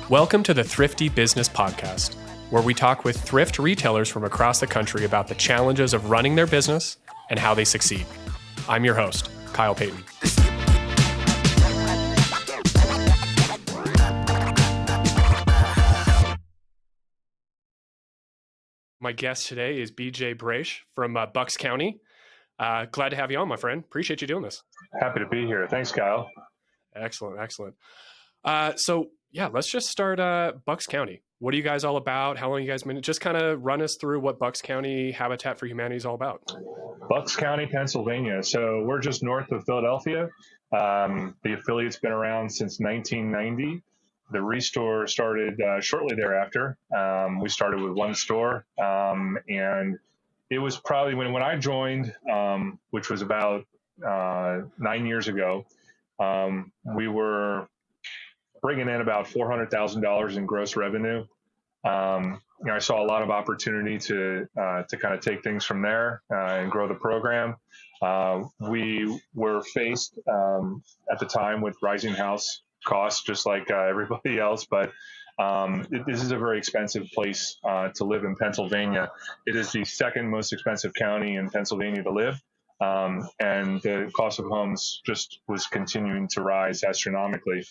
Welcome to the Thrifty Business Podcast, where we talk with thrift retailers from across the country about the challenges of running their business and how they succeed. I'm your host, Kyle Payton. My guest today is BJ Breish from Bucks County. Glad to have you on, my friend. Appreciate you doing this. Happy to be here. Thanks, Kyle. Excellent. Let's just start Bucks County. What are you guys all about? How long you guys been? Just kind of run us through what Bucks County Habitat for Humanity is all about. Bucks County, Pennsylvania. So we're just north of Philadelphia. The affiliate's been around since 1990. The ReStore started shortly thereafter. We started with one store, and it was probably when I joined, which was about 9 years ago, we were bringing in about $400,000 in gross revenue. I saw a lot of opportunity to kind of take things from there and grow the program. We were faced at the time with rising house costs, just like everybody else, but this is a very expensive place to live in Pennsylvania. It is the second most expensive county in Pennsylvania to live. And the cost of homes just was continuing to rise astronomically.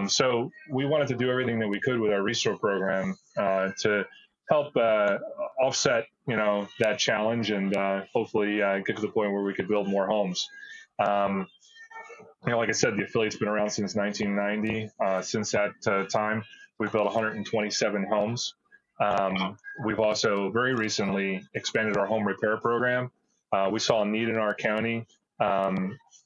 So we wanted to do everything that we could with our ReStore program to help offset, that challenge and hopefully get to the point where we could build more homes. Like I said, the affiliate's been around since 1990. Since that time, we've built 127 homes. We've also very recently expanded our home repair program. We saw a need in our county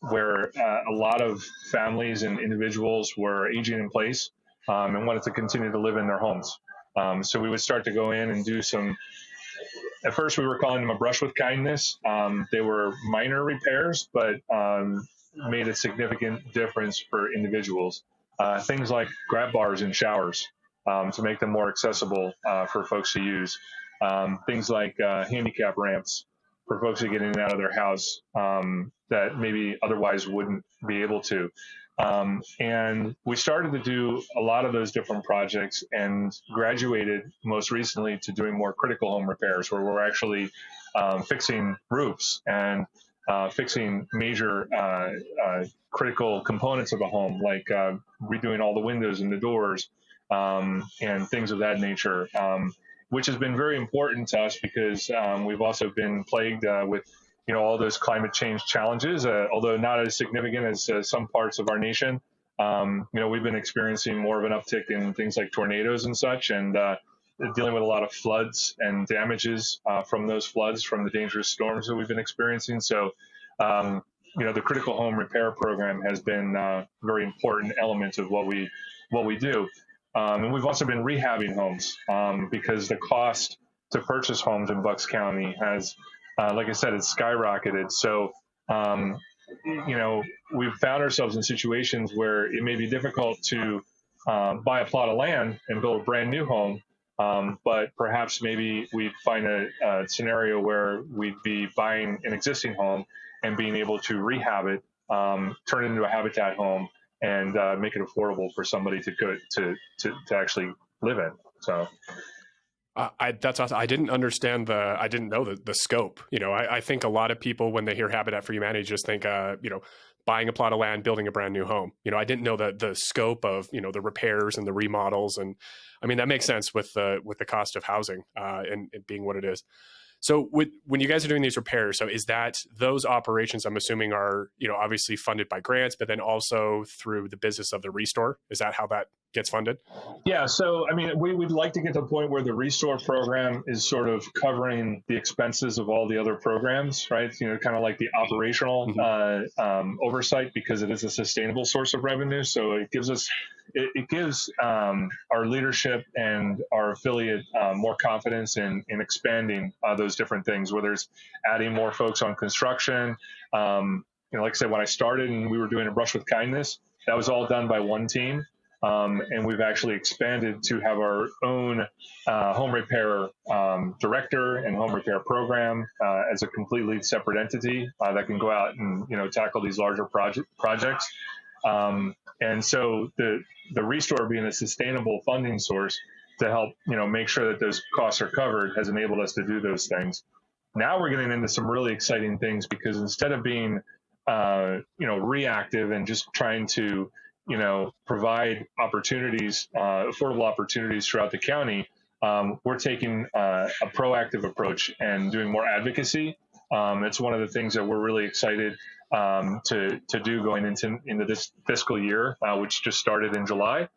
where a lot of families and individuals were aging in place and wanted to continue to live in their homes. So we would start to go in and do some, at first we were calling them a brush with kindness. They were minor repairs, but made a significant difference for individuals. Things like grab bars in showers to make them more accessible for folks to use. Things like handicap ramps for folks to get in and out of their house that maybe otherwise wouldn't be able to. And we started to do a lot of those different projects and graduated most recently to doing more critical home repairs, where we're actually fixing roofs and fixing major critical components of a home, like redoing all the windows and the doors and things of that nature. Which has been very important to us because we've also been plagued with, all those climate change challenges, although not as significant as some parts of our nation. We've been experiencing more of an uptick in things like tornadoes and such, and dealing with a lot of floods and damages from those floods, from the dangerous storms that we've been experiencing. So, the critical home repair program has been a very important element of what we do. And we've also been rehabbing homes because the cost to purchase homes in Bucks County has, like I said, it's skyrocketed. So, we've found ourselves in situations where it may be difficult to buy a plot of land and build a brand new home. But perhaps maybe we'd find a scenario where we'd be buying an existing home and being able to rehab it, turn it into a habitat home, and make it affordable for somebody to actually live in. So that's awesome. I didn't know the scope. I think a lot of people, when they hear Habitat for Humanity, just think, buying a plot of land, building a brand new home. I didn't know the scope of, the repairs and the remodels. And I mean, that makes sense with the cost of housing and being what it is. So when you guys are doing these repairs, so is that those operations, I'm assuming, are, obviously funded by grants, but then also through the business of the ReStore? Is that how that gets funded? Yeah. So, I mean, we would like to get to the point where the ReStore program is sort of covering the expenses of all the other programs, right? Kind of like the operational oversight, because it is a sustainable source of revenue. So it gives our leadership and our affiliate more confidence in expanding those different things, whether it's adding more folks on construction. Like I said, when I started and we were doing a brush with kindness, that was all done by one team. And we've actually expanded to have our own home repair director and home repair program as a completely separate entity that can go out and tackle these larger projects. And so the ReStore being a sustainable funding source to help, make sure that those costs are covered has enabled us to do those things. Now we're getting into some really exciting things because instead of being, reactive and just trying to, provide opportunities, affordable opportunities throughout the county, we're taking a proactive approach and doing more advocacy. It's one of the things that we're really excited to do going into this fiscal year, which just started in July.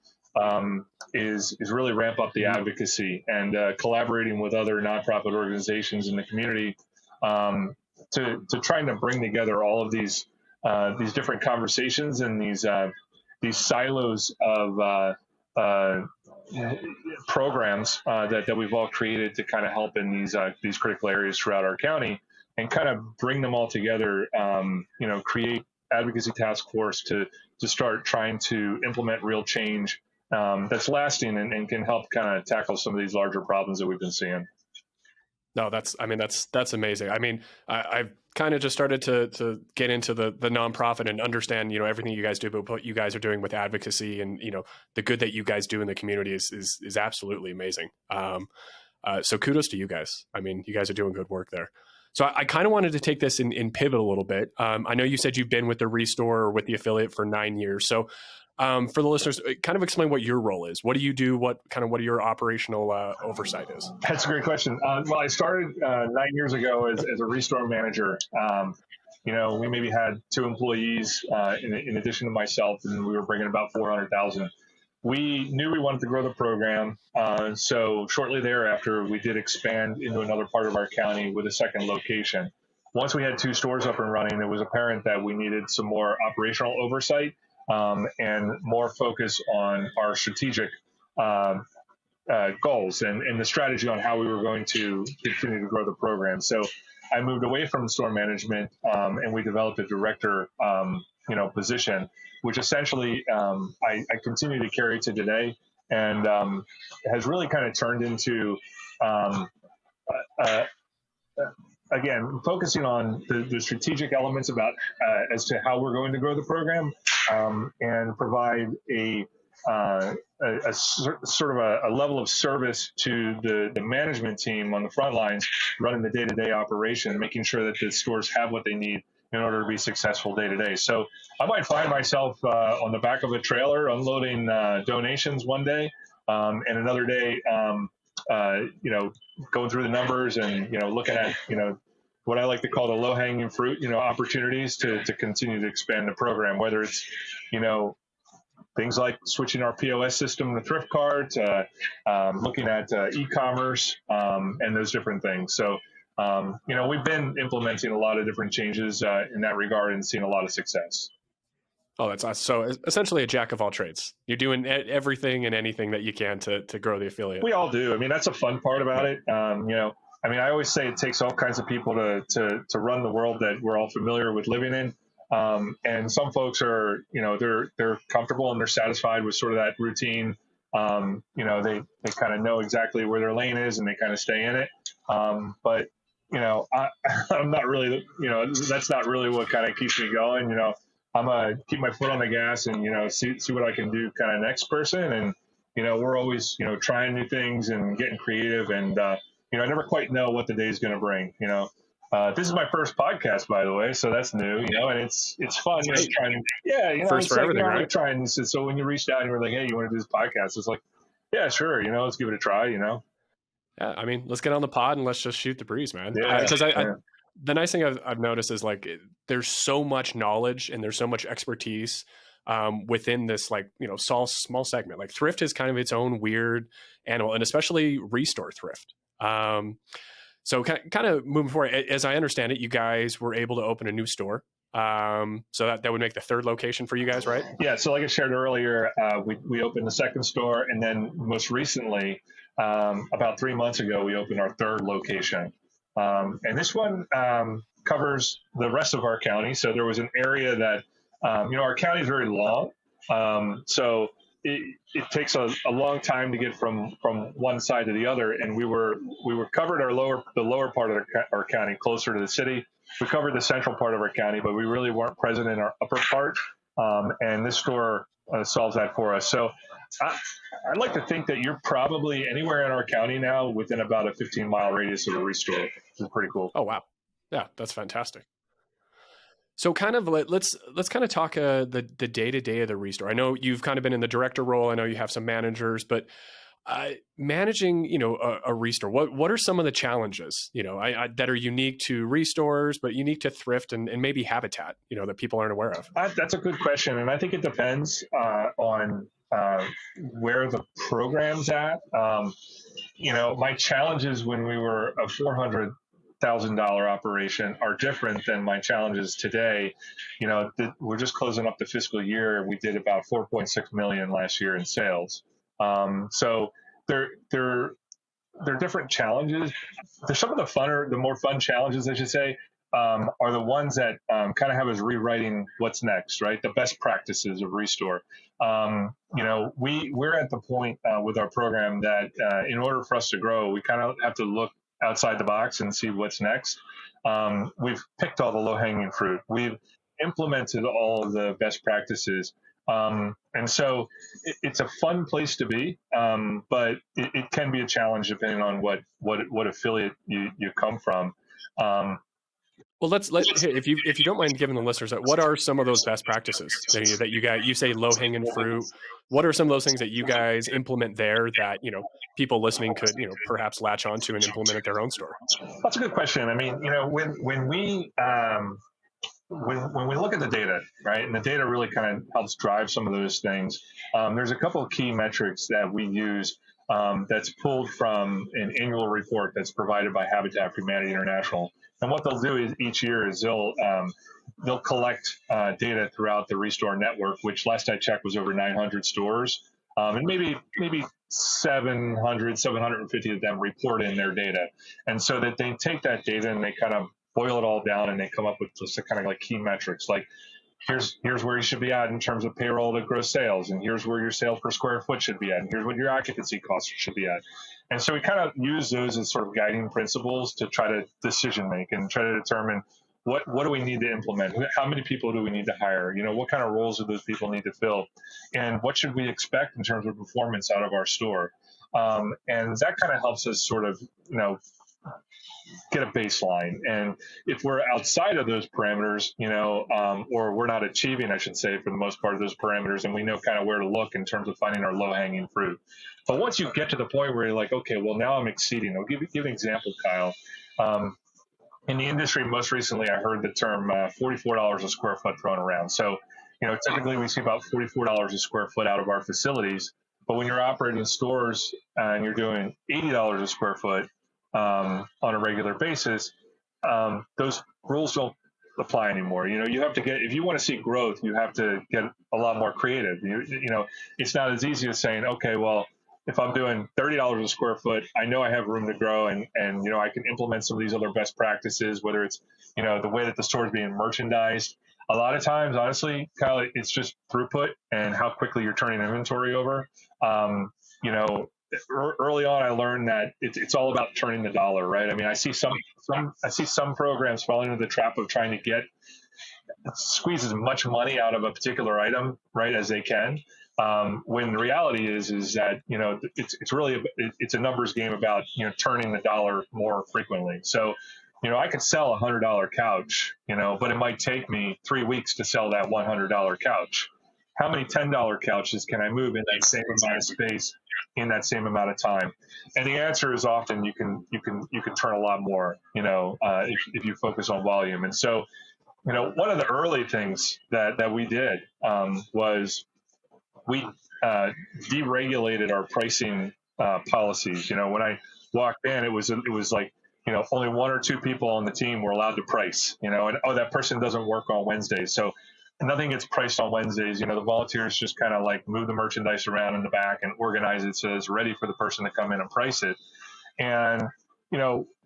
Is really ramp up the advocacy and collaborating with other nonprofit organizations in the community to trying to bring together all of these different conversations and these silos of programs that we've all created to kind of help in these critical areas throughout our county and kind of bring them all together. Create advocacy task force to start trying to implement real change that's lasting and can help kind of tackle some of these larger problems that we've been seeing. No, that's amazing. I mean, I've kind of just started to get into the nonprofit and understand, everything you guys do, but what you guys are doing with advocacy and, the good that you guys do in the community is absolutely amazing. So kudos to you guys. I mean, you guys are doing good work there. So I kind of wanted to take this in pivot a little bit. I know you said you've been with the ReStore or with the affiliate for 9 years. So for the listeners, kind of explain what your role is. What do you do? What your operational oversight is? That's a great question. Well, I started 9 years ago as a ReStore manager. We maybe had 2 employees in addition to myself, and we were bringing about 400,000. We knew we wanted to grow the program, so shortly thereafter, we did expand into another part of our county with a second location. Once we had 2 stores up and running, it was apparent that we needed some more operational oversight and more focus on our strategic goals and the strategy on how we were going to continue to grow the program. So I moved away from store management and we developed a director position, which essentially I continue to carry to today and has really kind of turned into again, focusing on the strategic elements about as to how we're going to grow the program and provide a sort of a level of service to the management team on the front lines running the day-to-day operation, making sure that the stores have what they need in order to be successful day to day. So I might find myself on the back of a trailer unloading donations one day and another day going through the numbers and, looking at, what I like to call the low-hanging fruit, opportunities to continue to expand the program, whether it's, things like switching our POS system to Thrift cards, looking at e-commerce and those different things. So, we've been implementing a lot of different changes in that regard and seeing a lot of success. Oh, that's awesome. So essentially a jack of all trades. You're doing everything and anything that you can to grow the affiliate. We all do. I mean, that's a fun part about it. I always say it takes all kinds of people to run the world that we're all familiar with living in. And some folks are, they're comfortable and they're satisfied with sort of that routine. They kind of know exactly where their lane is and they kind of stay in it. But I'm not really, that's not really what kind of keeps me going. I'm going to keep my foot on the gas and, see what I can do kind of next person. And, we're always, trying new things and getting creative. And, I never quite know what the day is going to bring, this is my first podcast, by the way, so that's new, and it's fun, trying to, first for everything, right? Trying. So when you reached out and you were like, hey, you want to do this podcast? It's like, yeah, sure, let's give it a try, Yeah, I mean, let's get on the pod and let's just shoot the breeze, man. Yeah, because the nice thing I've noticed is like there's so much knowledge and there's so much expertise within this small segment. Like Thrift is kind of its own weird animal, and especially ReStore Thrift. So kind of moving forward, as I understand it, you guys were able to open a new store. So that would make the 3rd location for you guys, right? Yeah. So like I shared earlier, we opened the 2nd store, and then most recently, about 3 months ago, we opened our 3rd location. And this one covers the rest of our county. So there was an area that, our county is very long. So it takes a long time to get from one side to the other. And we were covered the lower part of our county closer to the city. We covered the central part of our county, but we really weren't present in our upper part. and this store solves that for us. So I'd like to think that you're probably anywhere in our county now within about a 15-mile radius of a ReStore, which is pretty cool. Oh, wow. Yeah, that's fantastic. So kind of let's kind of talk the day-to-day of the ReStore. I know you've kind of been in the director role. I know you have some managers, but managing, a ReStore, what are some of the challenges, that are unique to ReStores, but unique to Thrift and maybe Habitat, that people aren't aware of? That's a good question. And I think it depends on where the program's at. My challenges when we were a $400,000 operation are different than my challenges today. We're just closing up the fiscal year. We did about 4.6 million last year in sales. So they're different challenges. There's some of the more fun challenges, I should say, are the ones that kind of have us rewriting what's next, right? The best practices of ReStore. We're at the point with our program that in order for us to grow, we kind of have to look outside the box and see what's next. We've picked all the low-hanging fruit. We've implemented all of the best practices. And so it's a fun place to be, but it can be a challenge depending on what affiliate you come from. Well, if you don't mind giving the listeners that, what are some of those best practices that you guys, you say low hanging fruit? What are some of those things that you guys implement there that people listening could perhaps latch onto and implement at their own store? That's a good question. I mean, when we look at the data, right, and the data really kind of helps drive some of those things. There's a couple of key metrics that we use that's pulled from an annual report that's provided by Habitat for Humanity International. And what they'll do is each year is they'll collect data throughout the ReStore network, which last I checked was over 900 stores, and maybe 750 of them report in their data, and so that they take that data and they kind of boil it all down and they come up with just a kind of like key metrics, like here's where you should be at in terms of payroll to gross sales, and here's where your sales per square foot should be at, and here's what your occupancy costs should be at. And so we kind of use those as sort of guiding principles to try to decision make and try to determine what do we need to implement? How many people do we need to hire? What kind of roles do those people need to fill? And what should we expect in terms of performance out of our store? And that kind of helps us sort of, get a baseline. And if we're outside of those parameters, or we're not achieving, I should say, for the most part of those parameters, and we know kind of where to look in terms of finding our low-hanging fruit. But once you get to the point where you're like, okay, well, now I'm exceeding. I'll give an example, Kyle. In the industry, most recently, I heard the term $44 a square foot thrown around. So, typically we see about $44 a square foot out of our facilities. But when you're operating stores and you're doing $80 a square foot on a regular basis, those rules don't apply anymore. You have to if you want to see growth, you have to get a lot more creative. It's not as easy as saying, okay, well, if I'm doing $30 a square foot, I know I have room to grow, and I can implement some of these other best practices, whether it's the way that the store is being merchandised. A lot of times, honestly, Kyle, it's just throughput and how quickly you're turning inventory over. Early on, I learned that it's all about turning the dollar, right? I mean, I see some programs fall into the trap of trying to squeeze as much money out of a particular item, right, as they can. When the reality is that it's really it's a numbers game about turning the dollar more frequently. So I could sell a $100 couch, but it might take me 3 weeks to sell that $100 couch. How many $10 couches can I move in that same amount of space in that same amount of time? And the answer is often you can turn a lot more, if you focus on volume. And so, one of the early things that we did was we deregulated our pricing policies. When I walked in, it was like only 1 or 2 people on the team were allowed to price. And that person doesn't work on Wednesdays, so nothing gets priced on Wednesdays. The volunteers just kind of like move the merchandise around in the back and organize it so it's ready for the person to come in and price it. And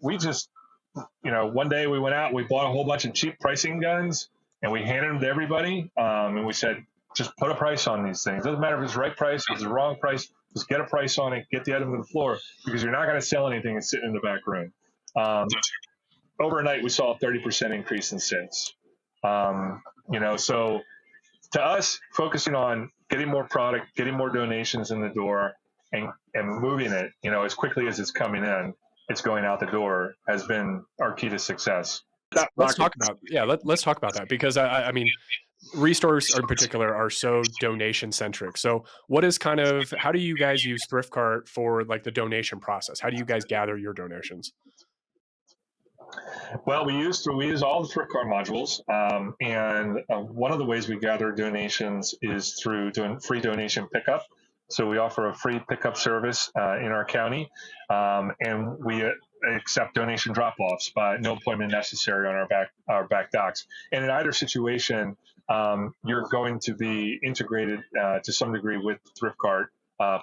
we just one day we went out, we bought a whole bunch of cheap pricing guns, and we handed them to everybody, and we said, just put a price on these things. Doesn't matter if it's the right price, if it's the wrong price, just get a price on it, get the item to the floor, because you're not going to sell anything and sitting in the back room. Overnight, we saw a 30% increase in sales. So to us, focusing on getting more product, getting more donations in the door, and moving it, as quickly as it's coming in, it's going out the door, has been our key to success. Let's talk about let's talk about that, because I mean, ReStores in particular are so donation centric. So what is how do you guys use Thrift Cart for like the donation process? How do you guys gather your donations? Well, we use all the Thrift Cart modules, and one of the ways we gather donations is through doing free donation pickup. So we offer a free pickup service in our county, and we accept donation drop-offs, by no appointment necessary on our back docks. And in either situation, you're going to be integrated to some degree with the Thrift Cart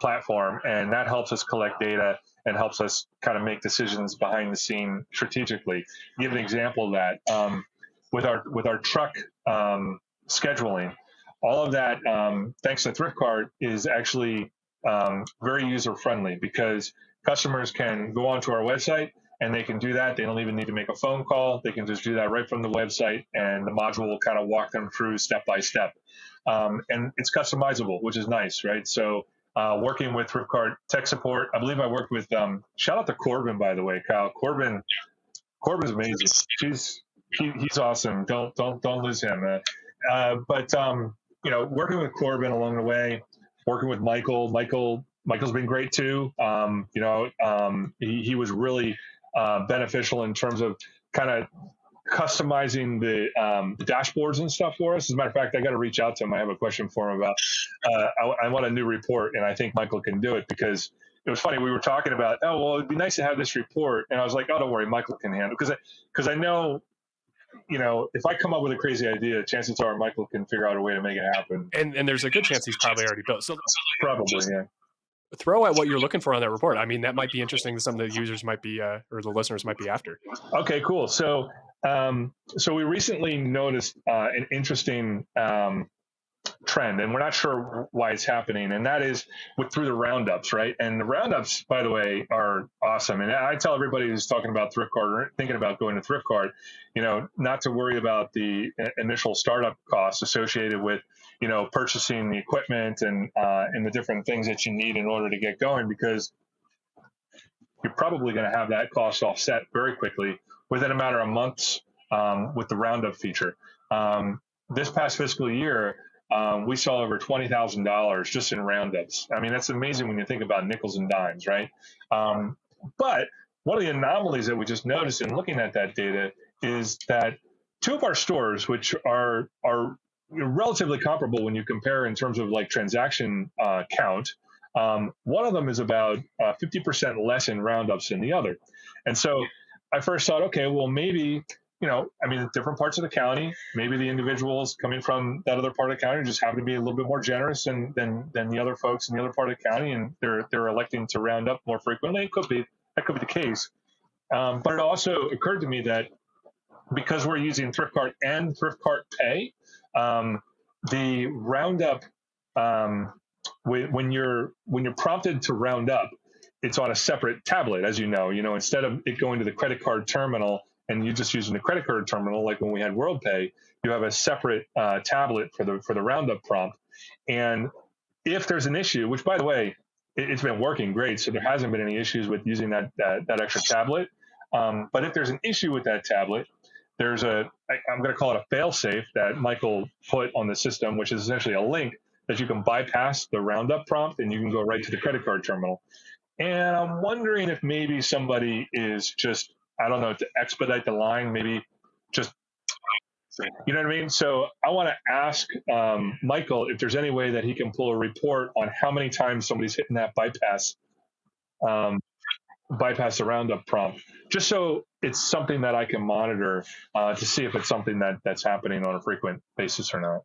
platform, and that helps us collect data and helps us kind of make decisions behind the scene strategically. Give an example of that, with our truck scheduling, all of that, thanks to Thrift Cart, is actually very user friendly, because customers can go onto our website and they can do that. They don't even need to make a phone call. They can just do that right from the website, and the module will kind of walk them through step by step. And it's customizable, which is nice, right? So working with Thrift Cart tech support, I believe I worked with, shout out to Corbin, by the way, Kyle. Corbin's amazing. He's awesome. Don't lose him. But working with Corbin along the way, working with Michael's been great too. He was really beneficial in terms of kind of customizing the dashboards and stuff for us. As a matter of fact, I got to reach out to him. I have a question for him about. I want a new report, and I think Michael can do it, because it was funny. We were talking about, oh well, it'd be nice to have this report, and I was like, oh, don't worry, Michael can handle it, because I know. If I come up with a crazy idea, chances are Michael can figure out a way to make it happen. And there's a good chance he's probably already built. So probably, yeah. Throw at what you're looking for on that report. I mean, that might be interesting to some of the users might be, or the listeners might be after. Okay, cool. So we recently noticed an interesting trend, and we're not sure why it's happening, and that is through the roundups, right? And the roundups, by the way, are awesome. And I tell everybody who's talking about Thrift Cart or thinking about going to Thrift Cart, not to worry about the initial startup costs associated with, purchasing the equipment and the different things that you need in order to get going, because you're probably going to have that cost offset very quickly within a matter of months with the Roundup feature. This past fiscal year, we saw over $20,000 just in roundups. I mean, that's amazing when you think about nickels and dimes, right? But one of the anomalies that we just noticed in looking at that data is that two of our stores, which are relatively comparable when you compare in terms of like transaction count, one of them is about 50% less in roundups than the other. And so I first thought, okay, well, maybe different parts of the county, maybe the individuals coming from that other part of the county just happen to be a little bit more generous than the other folks in the other part of the county, and they're electing to round up more frequently. That could be the case. But it also occurred to me that because we're using Thrift Cart and Thrift Cart Pay, the roundup, when you're prompted to round up, it's on a separate tablet, as you know. Instead of it going to the credit card terminal and you just using the credit card terminal, like when we had WorldPay, you have a separate tablet for the roundup prompt. And if there's an issue, which by the way, it's been working great, so there hasn't been any issues with using that extra tablet. But if there's an issue with that tablet, there's I'm going to call it a fail-safe that Michael put on the system, which is essentially a link that you can bypass the roundup prompt and you can go right to the credit card terminal. And I'm wondering if maybe somebody is just, I don't know, to expedite the line, maybe just, you know what I mean? So I want to ask Michael if there's any way that he can pull a report on how many times somebody's hitting that bypass the roundup prompt, just so it's something that I can monitor to see if it's something that's happening on a frequent basis or not.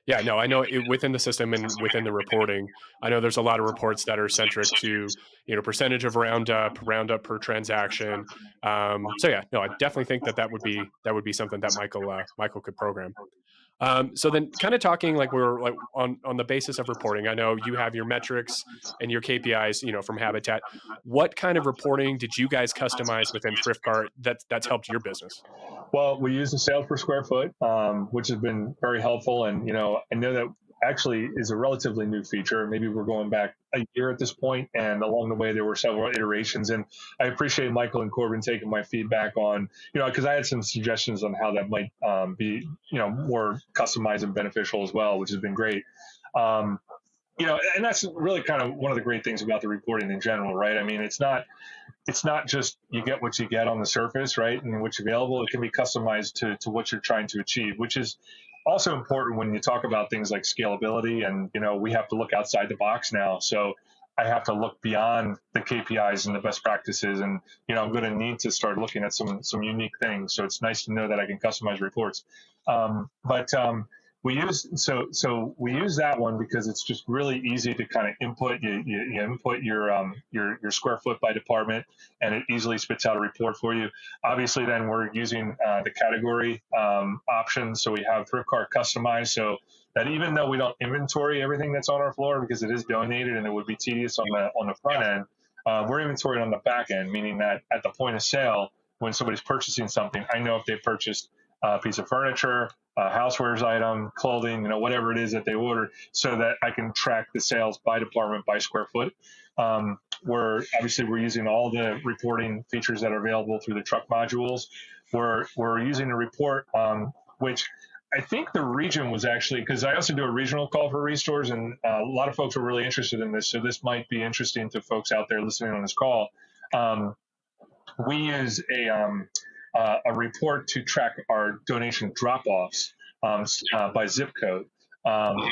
Yeah, no, I know within the system and within the reporting, I know there's a lot of reports that are centric to, percentage of roundup per transaction. So yeah, no, I definitely think that would be something that Michael could program. So then kind of talking like we're like on the basis of reporting, I know you have your metrics and your KPIs, from Habitat. What kind of reporting did you guys customize within ThriftCart that's helped your business? Well, we use the sales per square foot, which has been very helpful. And, I know that actually is a relatively new feature. Maybe we're going back a year at this point, and along the way there were several iterations. And I appreciate Michael and Corbin taking my feedback on, because I had some suggestions on how that might be, more customized and beneficial as well, which has been great. Um, and that's really kind of one of the great things about the reporting in general, right? I mean, it's not just you get what you get on the surface, right? And what's available, it can be customized to what you're trying to achieve, which is also important when you talk about things like scalability. And, we have to look outside the box now. So I have to look beyond the KPIs and the best practices. And, I'm going to need to start looking at some unique things. So it's nice to know that I can customize reports. But we use that one because it's just really easy to kind of input. You input your square foot by department, and it easily spits out a report for you. Obviously, then we're using the category option, so we have ThriftCart customized, so that even though we don't inventory everything that's on our floor because it is donated and it would be tedious on the front end, we're inventorying on the back end, meaning that at the point of sale, when somebody's purchasing something, I know if they purchased a piece of furniture, a housewares item, clothing, whatever it is that they ordered, so that I can track the sales by department, by square foot. We're using all the reporting features that are available through the truck modules. We're using a report, which I think the region was actually, because I also do a regional call for ReStores, and a lot of folks were really interested in this. So this might be interesting to folks out there listening on this call. We use a report to track our donation drop-offs by zip code,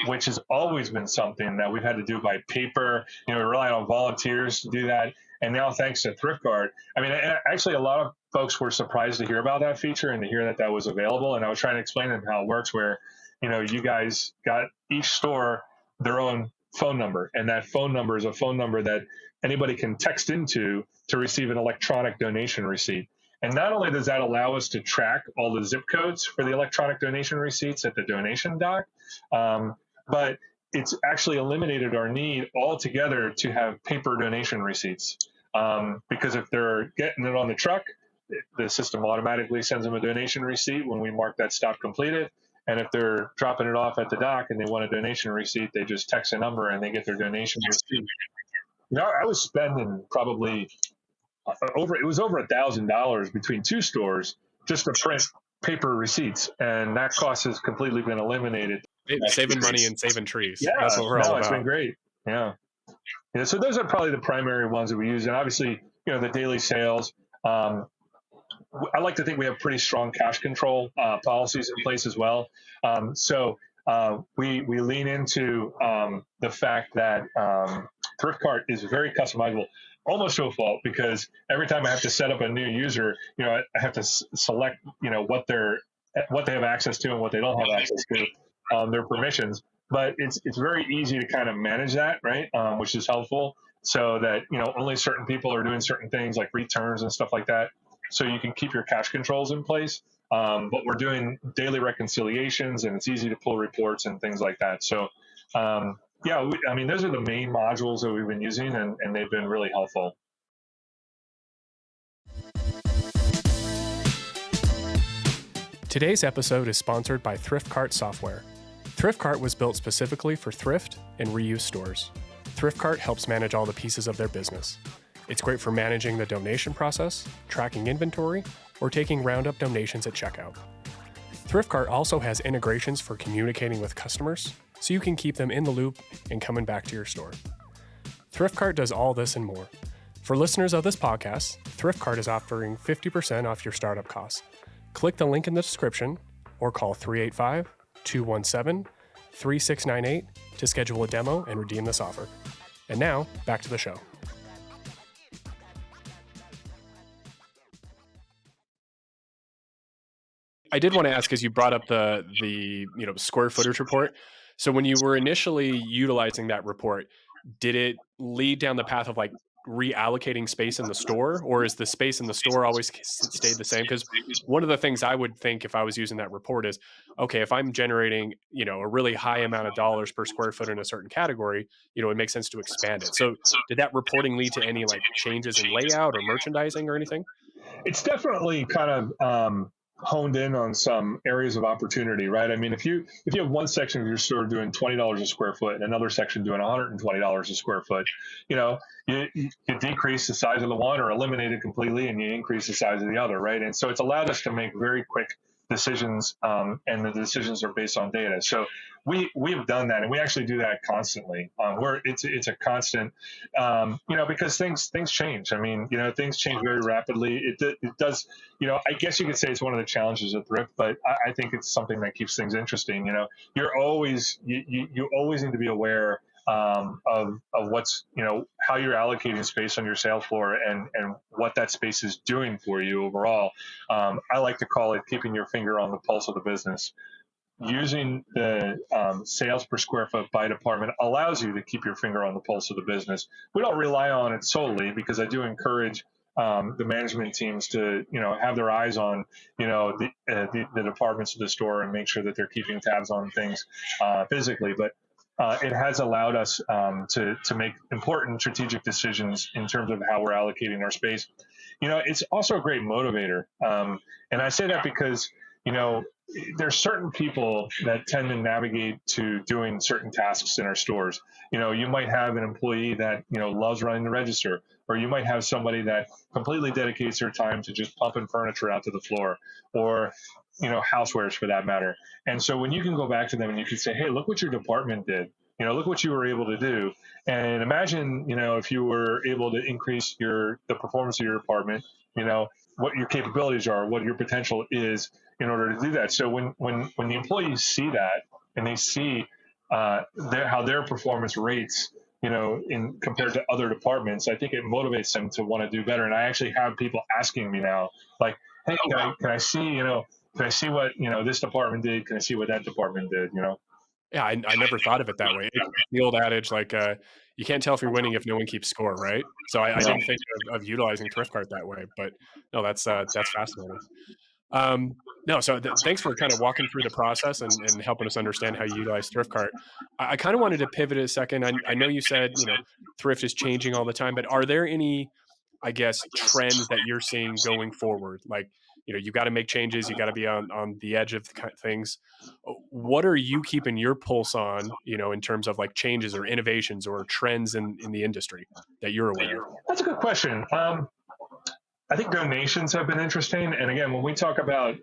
which has always been something that we've had to do by paper. We rely on volunteers to do that. And now, thanks to ThriftCart, I mean, actually, a lot of folks were surprised to hear about that feature and to hear that was available. And I was trying to explain to them how it works, where, you guys got each store their own phone number, and that phone number is a phone number that anybody can text into to receive an electronic donation receipt. And not only does that allow us to track all the zip codes for the electronic donation receipts at the donation dock, but it's actually eliminated our need altogether to have paper donation receipts. Because if they're getting it on the truck, the system automatically sends them a donation receipt when we mark that stop completed. And if they're dropping it off at the dock and they want a donation receipt, they just text a number and they get their donation receipt. I was spending probably over $1,000 between two stores just to print paper receipts, and that cost has completely been eliminated. Saving money and saving trees. Yeah, that's what we're all about. It's been great. Yeah. So those are probably the primary ones that we use, and obviously, the daily sales. I like to think we have pretty strong cash control policies in place as well. So we lean into the fact that ThriftCart is very customizable, almost to a fault, because every time I have to set up a new user, I have to select, what they have access to and what they don't have access to, their permissions. But it's very easy to kind of manage that, right? Which is helpful, so that only certain people are doing certain things like returns and stuff like that. So you can keep your cash controls in place. But we're doing daily reconciliations, and it's easy to pull reports and things like that. So those are the main modules that we've been using, and they've been really helpful. Today's episode is sponsored by ThriftCart software. ThriftCart was built specifically for thrift and reuse stores. ThriftCart helps manage all the pieces of their business. It's great for managing the donation process, tracking inventory, or taking Roundup donations at checkout. ThriftCart also has integrations for communicating with customers, so you can keep them in the loop and coming back to your store. ThriftCart does all this and more. For listeners of this podcast, ThriftCart is offering 50% off your startup costs. Click the link in the description or call 385-217-3698 to schedule a demo and redeem this offer. And now, back to the show. I did want to ask, because you brought up the square footage report. So when you were initially utilizing that report, did it lead down the path of like reallocating space in the store, or is the space in the store always stayed the same? Because one of the things I would think if I was using that report is, okay, if I'm generating, a really high amount of dollars per square foot in a certain category, it makes sense to expand it. So did that reporting lead to any like changes in layout or merchandising or anything? It's definitely kind of honed in on some areas of opportunity, right? I mean, if you have one section of your store doing $20 a square foot and another section doing $120 a square foot, you decrease the size of the one or eliminate it completely, and you increase the size of the other, right? And so it's allowed us to make very quick decisions, and the decisions are based on data. So we have done that, and we actually do that constantly. Where it's a constant, because things change. I mean, things change very rapidly. It does. I guess you could say it's one of the challenges of thrift, but I think it's something that keeps things interesting. You always need to be aware of what's how you're allocating space on your sales floor and what that space is doing for you overall. I like to call it keeping your finger on the pulse of the business. Using the sales per square foot by department allows you to keep your finger on the pulse of the business. We don't rely on it solely, because I do encourage the management teams to have their eyes on the departments of the store and make sure that they're keeping tabs on things physically. But it has allowed us to make important strategic decisions in terms of how we're allocating our space. It's also a great motivator, and I say that because there's certain people that tend to navigate to doing certain tasks in our stores. You might have an employee that loves running the register, or you might have somebody that completely dedicates their time to just pumping furniture out to the floor, or housewares for that matter. And so when you can go back to them and you can say, hey, look what your department did. Look what you were able to do. And imagine, if you were able to increase the performance of your department, what your capabilities are, what your potential is in order to do that. So when the employees see that, and they see how their performance rates, in compared to other departments, I think it motivates them to want to do better. And I actually have people asking me now, like, hey, can I see, can I see what this department did? Can I see what that department did? Yeah, I never thought of it that way. It's the old adage, like, you can't tell if you're winning if no one keeps score, right? So I No. didn't think of utilizing Thrift Cart that way, but no, that's fascinating. No, so thanks for kind of walking through the process and helping us understand how you utilize Thrift Cart. I kind of wanted to pivot a second. I know you said, Thrift is changing all the time, but are there any, I guess, trends that you're seeing going forward? Like, you got to make changes, you got to be on the edge of things. What are you keeping your pulse on, in terms of like changes or innovations or trends in the industry that you're aware of? That's a good question. I think donations have been interesting, and again, when we talk about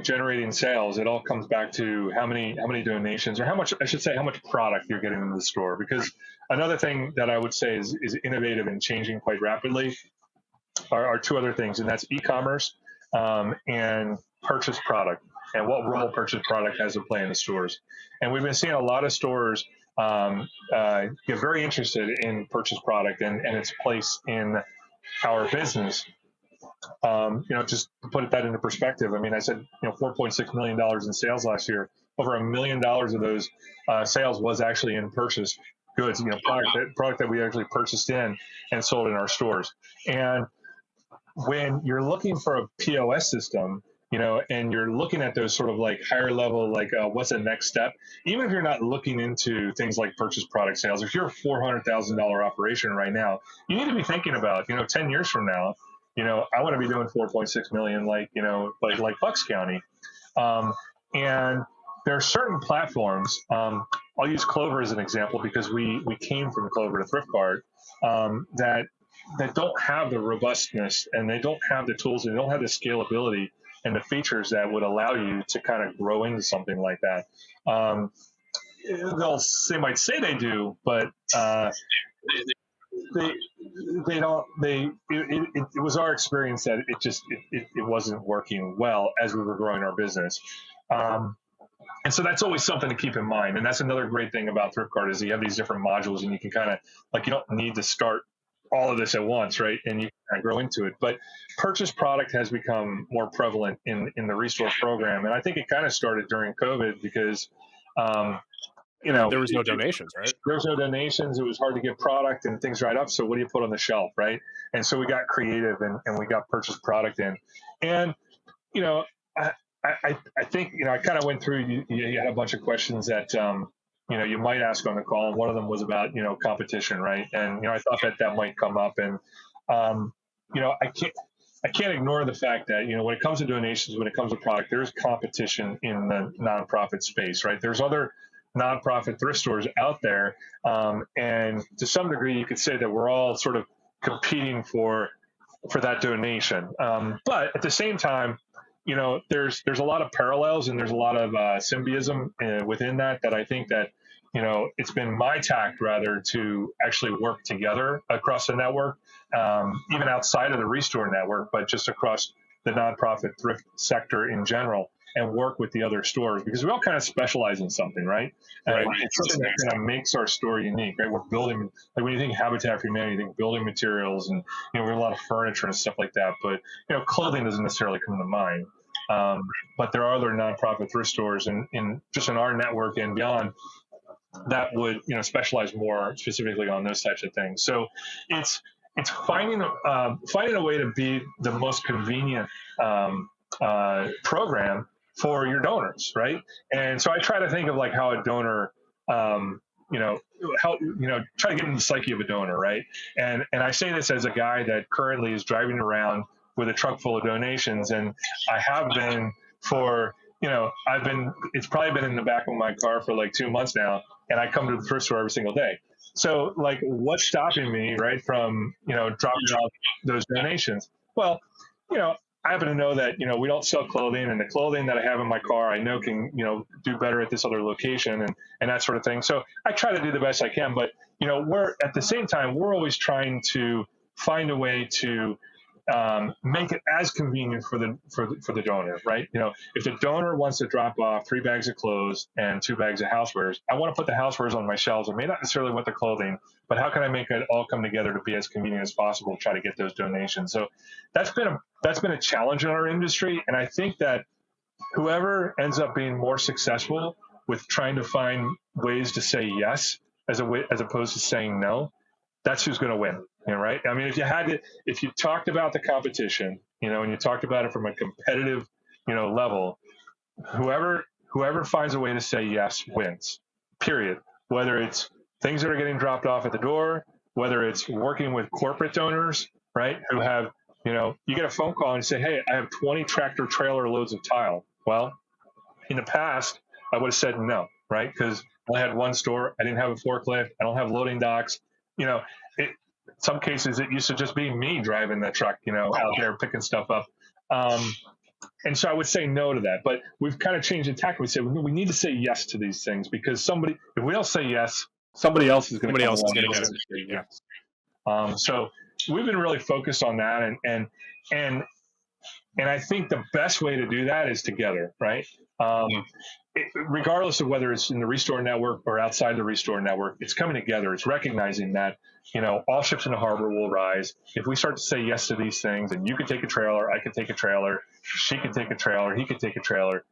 generating sales, it all comes back to how many donations, or how much, I should say, how much product you're getting in the store. Because another thing that I would say is innovative and changing quite rapidly are two other things, and that's e-commerce and purchase product, and what role purchase product has to play in the stores. And we've been seeing a lot of stores get very interested in purchase product and its place in our business. Just to put that into perspective, I mean, I said, $4.6 million in sales last year. Over $1 million of those sales was actually in purchase goods, product that we actually purchased in and sold in our stores. And when you're looking for a POS system, and you're looking at those sort of like higher level, like what's the next step, even if you're not looking into things like purchase product sales, if you're a $400,000 operation right now, you need to be thinking about, 10 years from now, I want to be doing 4.6 million, like Bucks County. And there are certain platforms. I'll use Clover as an example, because we came from Clover to Thrift Cart, that don't have the robustness, and they don't have the tools, and they don't have the scalability and the features that would allow you to kind of grow into something like that. They might say they do, but they don't. It was our experience that it wasn't working well as we were growing our business. And so that's always something to keep in mind. And that's another great thing about Thrift Cart, is you have these different modules, and you can kind of, like, you don't need to start all of this at once, right? And you kind of grow into it. But purchase product has become more prevalent in the ReStores program. And I think it kind of started during COVID, because There was no donations, right? There's no donations. It was hard to get product and things right up. So what do you put on the shelf, right? And so we got creative and we got purchased product in. And, you know, I think, I kind of went through, you had a bunch of questions that, you might ask on the call. And one of them was about, competition, right? And, I thought that might come up. And, I can't ignore the fact that, when it comes to donations, when it comes to product, there's competition in the nonprofit space, right? There's other nonprofit thrift stores out there. And to some degree, you could say that we're all sort of competing for that donation. But at the same time, there's a lot of parallels and there's a lot of symbiotism within that I think that, it's been my tact rather to actually work together across the network, even outside of the ReStore network, but just across the nonprofit thrift sector in general, and work with the other stores because we all kind of specialize in something, right? Right. It's something that kind of makes our store unique, right? We're building, like when you think Habitat for Humanity, you think building materials and, we have a lot of furniture and stuff like that, but, clothing doesn't necessarily come to mind. But there are other nonprofit thrift stores in just in our network and beyond that would, specialize more specifically on those types of things. So it's finding a way to be the most convenient program for your donors, right? And so I try to think of like how a donor, try to get in the psyche of a donor, right? And I say this as a guy that currently is driving around with a truck full of donations, and I have been for, it's probably been in the back of my car for like 2 months now, and I come to the thrift store every single day. So like, what's stopping me, right, from, dropping off those donations? Well, I happen to know that, we don't sell clothing, and the clothing that I have in my car, I know can, do better at this other location and that sort of thing. So I try to do the best I can, but, we're at the same time, we're always trying to find a way to make it as convenient for the donor, right? If the donor wants to drop off 3 bags of clothes and 2 bags of housewares, I want to put the housewares on my shelves. I may not necessarily want the clothing, but how can I make it all come together to be as convenient as possible to try to get those donations? So that's been a challenge in our industry, and I think that whoever ends up being more successful with trying to find ways to say yes as opposed to saying no, that's who's going to win. Right? I mean, if you talked about the competition, and you talked about it from a competitive, level, whoever finds a way to say yes wins, period. Whether it's things that are getting dropped off at the door, whether it's working with corporate donors, right? Who have, you get a phone call and you say, hey, I have 20 tractor trailer loads of tile. Well, in the past, I would have said no, right? Because I had one store, I didn't have a forklift, I don't have loading docks, some cases it used to just be me driving the truck, out there picking stuff up. And so I would say no to that, but we've kind of changed the tack. We say we need to say yes to these things because if we don't say yes, somebody else is going to get it. Yeah. So we've been really focused on that. And I think the best way to do that is together, right? Regardless of whether it's in the ReStore network or outside the ReStore network, it's coming together. It's recognizing that, all ships in the harbor will rise. If we start to say yes to these things, and you can take a trailer, I can take a trailer, she can take a trailer, he can take a trailer,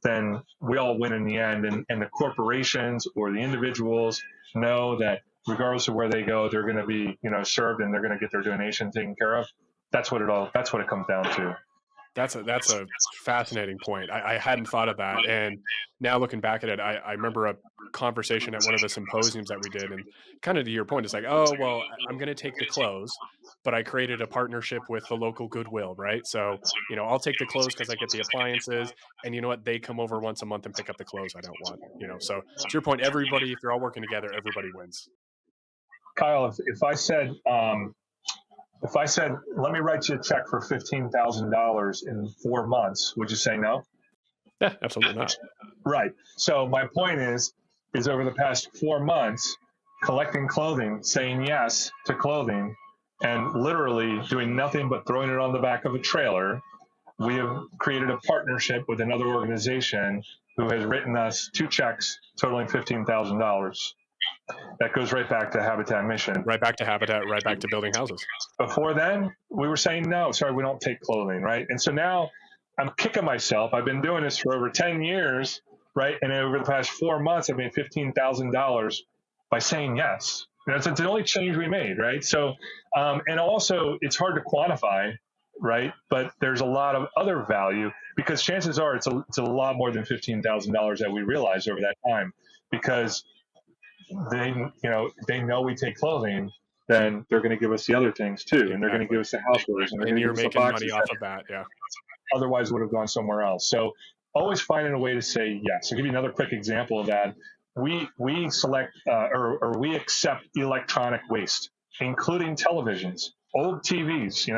then we all win in the end. And the corporations or the individuals know that regardless of where they go, they're going to be, served, and they're going to get their donation taken care of. That's what it comes down to. That's a fascinating point. I hadn't thought of that. And now looking back at it, I remember a conversation at one of the symposiums that we did. And kind of to your point, it's like, oh, well, I'm going to take the clothes, but I created a partnership with the local Goodwill, right? So, I'll take the clothes because I get the appliances. And you know what? They come over once a month and pick up the clothes I don't want, So to your point, everybody, if you're all working together, everybody wins. Kyle, if I said, let me write you a check for $15,000 in 4 months, would you say no? Yeah, absolutely not. Right. So my point is over the past 4 months, collecting clothing, saying yes to clothing, and literally doing nothing but throwing it on the back of a trailer, we have created a partnership with another organization who has written us 2 checks totaling $15,000. That goes right back to Habitat mission. Right back to Habitat, right back to building houses. Before then, we were saying, no, sorry, we don't take clothing, right? And so now I'm kicking myself. I've been doing this for over 10 years, right? And over the past 4 months, I've made $15,000 by saying yes. That's the only change we made, right? So, and also it's hard to quantify, right? But there's a lot of other value because chances are it's a lot more than $15,000 that we realize over that time because they know we take clothing, then they're going to give us the other things too, and they're going to give us the housewares, and they're And going to you're give us the making money boxes off of that. Yeah. otherwise would have gone somewhere else. So always finding a way to say yes. I'll give you another quick example of that. We select or we accept electronic waste, including televisions, old TVs.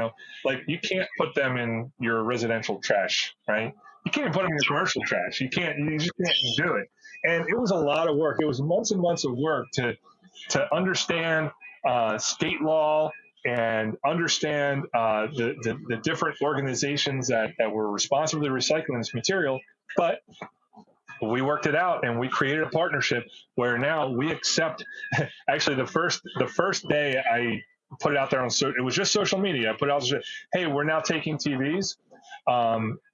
Like you can't put them in your residential trash, right? You can't put them in your commercial trash. You can't. You just can't do it. And it was a lot of work. It was months and months of work to understand state law and understand the different organizations that were responsibly recycling this material. But we worked it out and we created a partnership where now we accept. Actually, the first day I put it out there it was just social media. I put it out there, hey, we're now taking TVs.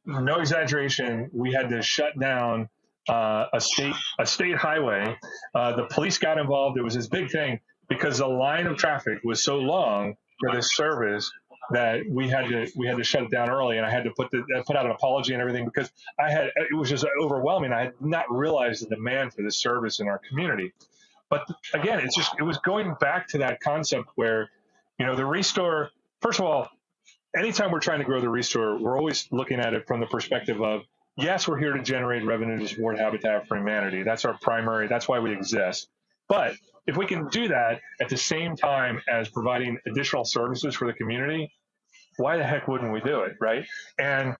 No exaggeration, we had to shut down a state highway. The police got involved. It was this big thing because the line of traffic was so long for this service that we had to shut it down early, and I had to put out an apology and everything because it was just overwhelming. I had not realized the demand for this service in our community. But again, it was going back to that concept where, the ReStore. First of all, anytime we're trying to grow the ReStore, we're always looking at it from the perspective of, yes, we're here to generate revenue to support Habitat for Humanity. That's our primary. That's why we exist. But if we can do that at the same time as providing additional services for the community, why the heck wouldn't we do it, right? And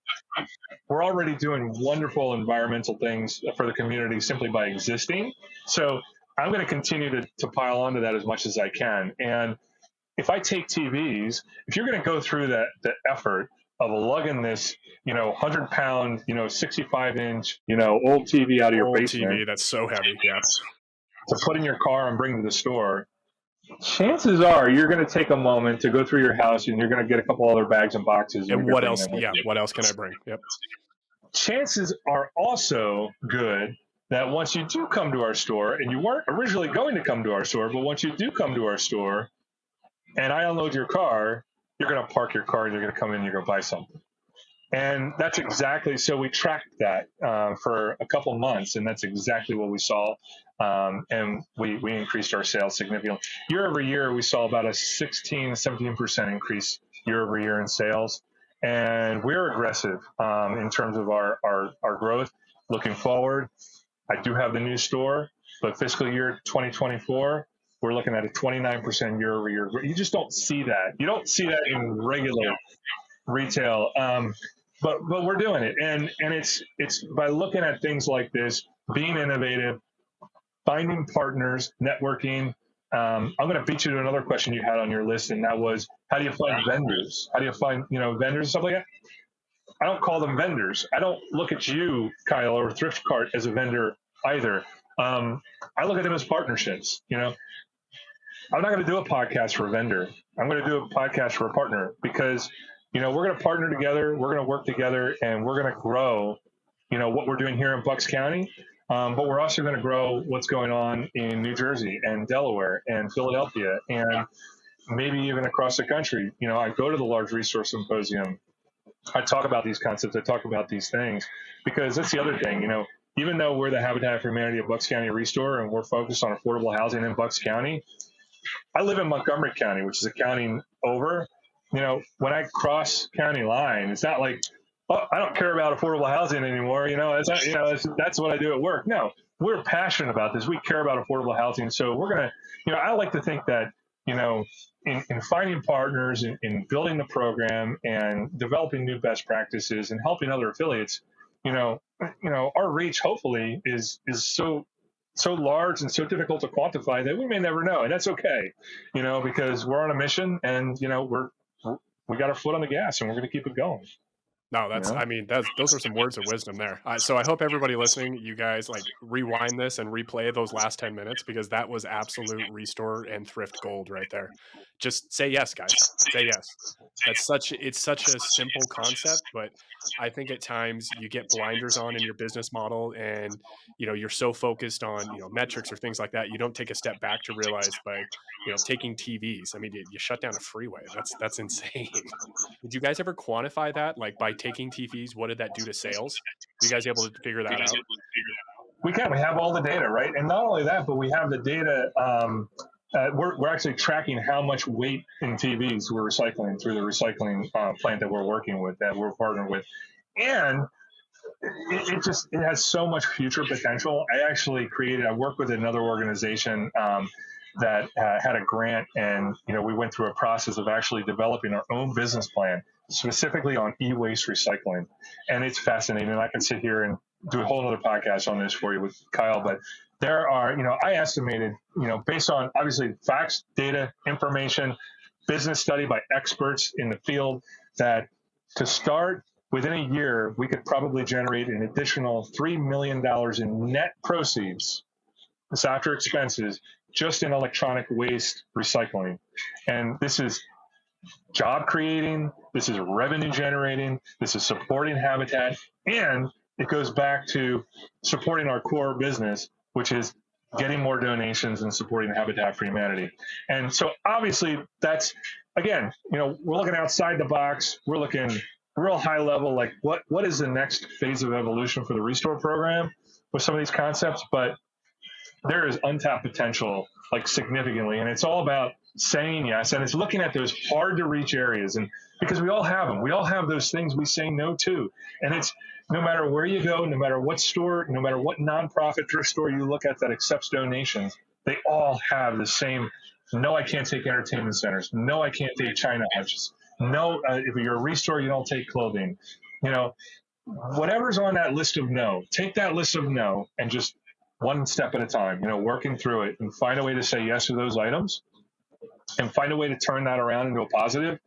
we're already doing wonderful environmental things for the community simply by existing. So I'm going to continue to pile onto that as much as I can. And if I take TVs, if you're going to go through the effort of lugging this, 100-pound, 65-inch, old TV out of your Old basement TV that's so heavy. Yeah. to put in your car and bring to the store, chances are you're going to take a moment to go through your house and you're going to get a couple other bags and boxes. And what else? Yeah. What else can I bring? Yep. Chances are also good that once you do come to our store, and you weren't originally going to come to our store, but once you do come to our store and I unload your car, you're going to park your car and you're going to come in and you're going to buy something. And that's exactly, so we tracked that for a couple months, and that's exactly what we saw. And we increased our sales significantly. Year over year, we saw about a 17% increase year over year in sales. And we're aggressive in terms of our growth looking forward. I do have the new store, but fiscal year 2024, we're looking at a 29% year over year. You just don't see that. You don't see that in regular retail. But we're doing it, and it's by looking at things like this, being innovative, finding partners, networking. I'm going to beat you to another question you had on your list, and that was, how do you find vendors? How do you find vendors and stuff like that? I don't call them vendors. I don't look at you, Kyle, or Thrift Cart as a vendor either. I look at them as partnerships. I'm not going to do a podcast for a vendor. I'm going to do a podcast for a partner because we're going to partner together, we're going to work together, and we're going to grow, what we're doing here in Bucks County. But we're also going to grow what's going on in New Jersey and Delaware and Philadelphia and maybe even across the country. I go to the large resource symposium. I talk about these concepts. I talk about these things because that's the other thing. Even though we're the Habitat for Humanity of Bucks County ReStore and we're focused on affordable housing in Bucks County, I live in Montgomery County, which is a county over. When I cross county line, it's not like, oh, I don't care about affordable housing anymore. It's not, that's what I do at work. No, we're passionate about this. We care about affordable housing. So we're going to, I like to think that, in finding partners, in building the program and developing new best practices and helping other affiliates, our reach hopefully is so large and so difficult to quantify that we may never know. And that's okay, because we're on a mission and, we got our foot on the gas and we're going to keep it going. No, You know? those are some words of wisdom there. So I hope everybody listening, you guys like rewind this and replay those last 10 minutes because that was absolute restore and thrift gold right there. Just say yes, guys. Say yes. It's such a simple concept, but I think at times you get blinders on in your business model and you're so focused on, metrics or things like that, you don't take a step back to realize by, taking TVs. I mean, you shut down a freeway. That's insane. Did you guys ever quantify that? Like by taking TVs, what did that do to sales? Were you guys able to figure that out? We can. We have all the data, right? And not only that, but we have the data. We're actually tracking how much weight in TVs we're recycling through the recycling plant that we're working with, that we're partnered with. And it has so much future potential. I worked with another organization that had a grant, and we went through a process of actually developing our own business plan specifically on e-waste recycling. And it's fascinating. I can sit here and do a whole other podcast on this for you with Kyle, but there are, I estimated, based on obviously facts, data, information, business study by experts in the field, that to start within a year, we could probably generate an additional $3 million in net proceeds, this after expenses, just in electronic waste recycling. And this is job creating, this is revenue generating, this is supporting Habitat, and it goes back to supporting our core business, which is getting more donations and supporting Habitat for Humanity. And so obviously that's, again, we're looking outside the box. We're looking real high level, like what is the next phase of evolution for the ReStore program with some of these concepts, but there is untapped potential, like significantly. And it's all about saying yes. And it's looking at those hard to reach areas. And because we all have them, we all have those things we say no to. And it's no matter where you go, no matter what store, no matter what nonprofit thrift store you look at that accepts donations, they all have the same, no, I can't take entertainment centers. No, I can't take China hutches. No, if you're a ReStore, you don't take clothing. Whatever's on that list of no, take that list of no and just one step at a time, working through it and find a way to say yes to those items and find a way to turn that around into a positive,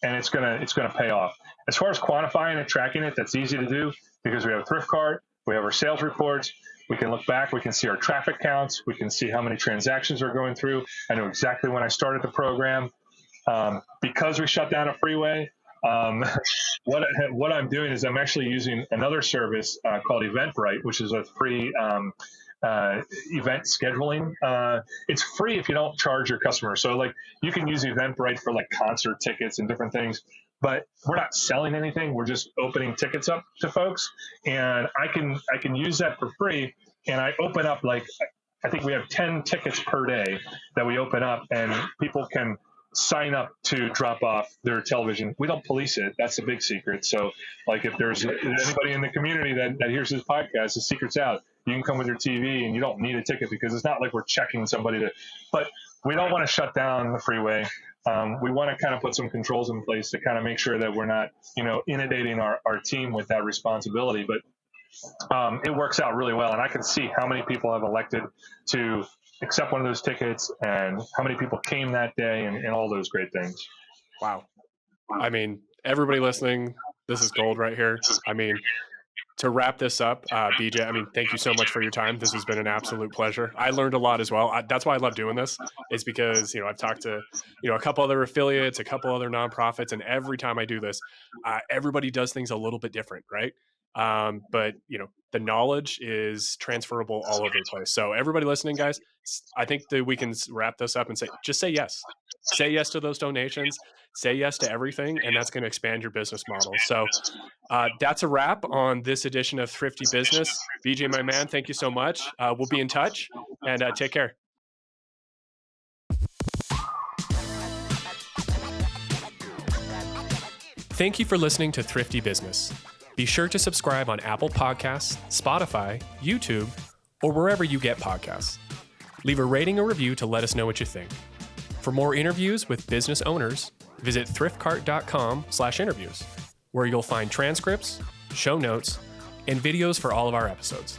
and it's gonna pay off. As far as quantifying it, tracking it, that's easy to do because we have a thrift cart, we have our sales reports, we can look back, we can see our traffic counts, we can see how many transactions are going through. I know exactly when I started the program. Because we shut down a freeway, what I'm doing is I'm actually using another service called Eventbrite, which is a free event scheduling. It's free if you don't charge your customers. So like you can use Eventbrite for like concert tickets and different things, but we're not selling anything. We're just opening tickets up to folks, and I can use that for free. And I open up I think we have 10 tickets per day that we open up, and people can sign up to drop off their television. We don't police it. That's the big secret. So like if there's anybody in the community that hears this podcast, the secret's out. You can come with your TV and you don't need a ticket because it's not like we're checking somebody but we don't want to shut down the freeway. We want to kind of put some controls in place to kind of make sure that we're not, inundating our team with that responsibility. But it works out really well. And I can see how many people have elected to accept one of those tickets and how many people came that day and all those great things. Wow. Everybody listening, this is gold right here. To wrap this up, BJ, thank you so much for your time. This has been an absolute pleasure. I learned a lot as well. That's why I love doing this, is because, I've talked to, a couple other affiliates, a couple other nonprofits, and every time I do this, everybody does things a little bit different, right? But the knowledge is transferable all over the place. So everybody listening, guys, I think that we can wrap this up and just say yes. Say yes to those donations, say yes to everything, and that's going to expand your business model. So that's a wrap on this edition of Thrifty Business. BJ, my man, thank you so much. We'll be in touch, and take care. Thank you for listening to Thrifty Business. Be sure to subscribe on Apple Podcasts, Spotify, YouTube, or wherever you get podcasts. Leave a rating or review to let us know what you think. For more interviews with business owners, visit thriftcart.com/interviews, where you'll find transcripts, show notes, and videos for all of our episodes.